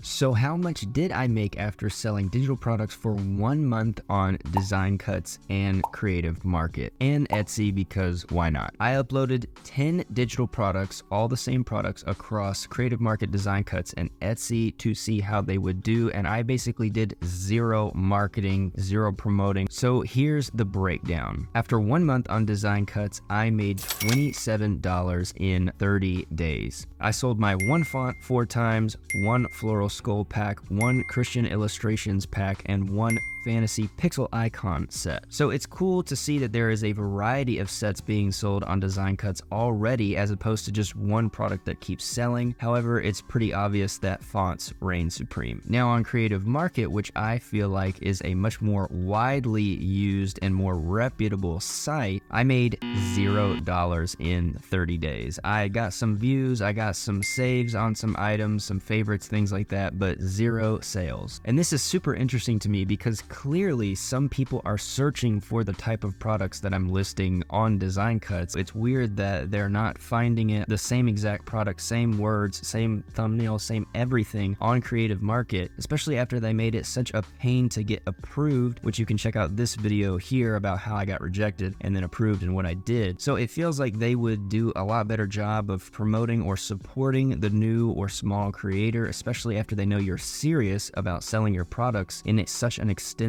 So how much did I make after selling digital products for 1 month on Design Cuts and Creative Market and Etsy, because why not? I uploaded 10 digital products, all the same products, across Creative Market, Design Cuts, and Etsy to see how they would do, and I basically did zero marketing, zero promoting. So here's the breakdown. After 1 month on Design Cuts, I made $27 in 30 days. I sold my one font 4 times, one floral skull pack, one Christian illustrations pack, and one fantasy pixel icon set. So it's cool to see that there is a variety of sets being sold on Design Cuts already, as opposed to just one product that keeps selling. However, it's pretty obvious that fonts reign supreme. Now on Creative Market, which I feel like is a much more widely used and more reputable site, I made $0 in 30 days. I got some views, I got some saves on some items, some favorites, things like that, but 0 sales. And this is super interesting to me because clearly some people are searching for the type of products that I'm listing on Design Cuts. It's weird that they're not finding it, the same exact product, same words, same thumbnail, same everything on Creative Market, especially after they made it such a pain to get approved, which you can check out this video here about how I got rejected and then approved and what I did. So it feels like they would do a lot better job of promoting or supporting the new or small creator, especially after they know you're serious about selling your products in such an extensive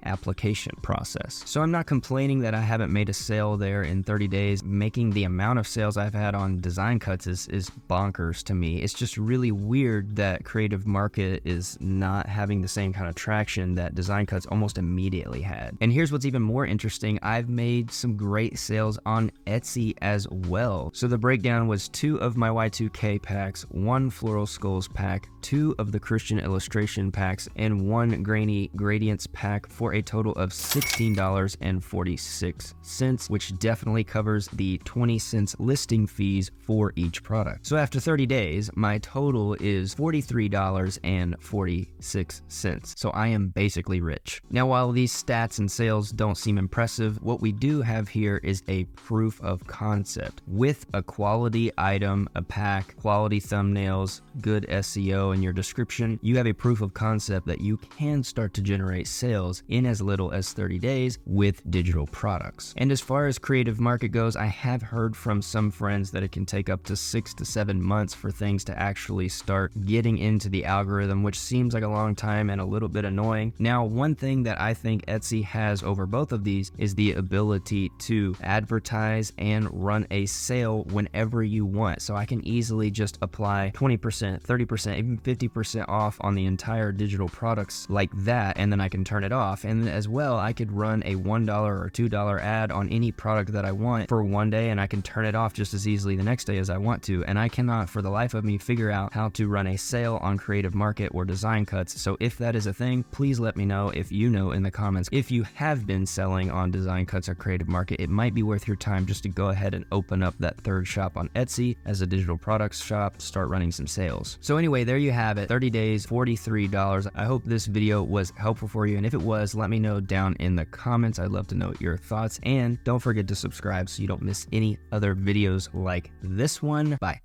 application process. So I'm not complaining that I haven't made a sale there in 30 days. Making the amount of sales I've had on Design Cuts is bonkers to me. It's just really weird that Creative Market is not having the same kind of traction that Design Cuts almost immediately had. And here's what's even more interesting. I've made some great sales on Etsy as well. So the breakdown was 2 of my Y2K packs, 1 Floral Skulls pack, 2 of the Christian illustration packs, and 1 Grainy Gradients pack, for a total of $16.46, which definitely covers the 20 cents listing fees for each product. So after 30 days, my total is $43.46. So I am basically rich. Now, while these stats and sales don't seem impressive, what we do have here is a proof of concept. With a quality item, a pack, quality thumbnails, good SEO in your description, you have a proof of concept that you can start to generate sales in as little as 30 days with digital products. And as far as Creative Market goes, I have heard from some friends that it can take up to 6 to 7 months for things to actually start getting into the algorithm, which seems like a long time and a little bit annoying. Now, one thing that I think Etsy has over both of these is the ability to advertise and run a sale whenever you want. So I can easily just apply 20%, 30%, even 50% off on the entire digital products like that, and then I can turn it off. And as well, I could run a $1 or $2 ad on any product that I want for one day, and I can turn it off just as easily the next day as I want to. And I cannot for the life of me figure out how to run a sale on Creative Market or Design Cuts. So if that is a thing, please let me know. If you know in the comments, if you have been selling on Design Cuts or Creative Market, it might be worth your time just to go ahead and open up that third shop on Etsy as a digital products shop, start running some sales. So anyway, there you have it. 30 days, $43. I hope this video was helpful for you, and if it was, let me know down in the comments. I'd love to know your thoughts, and don't forget to subscribe so you don't miss any other videos like this one. Bye.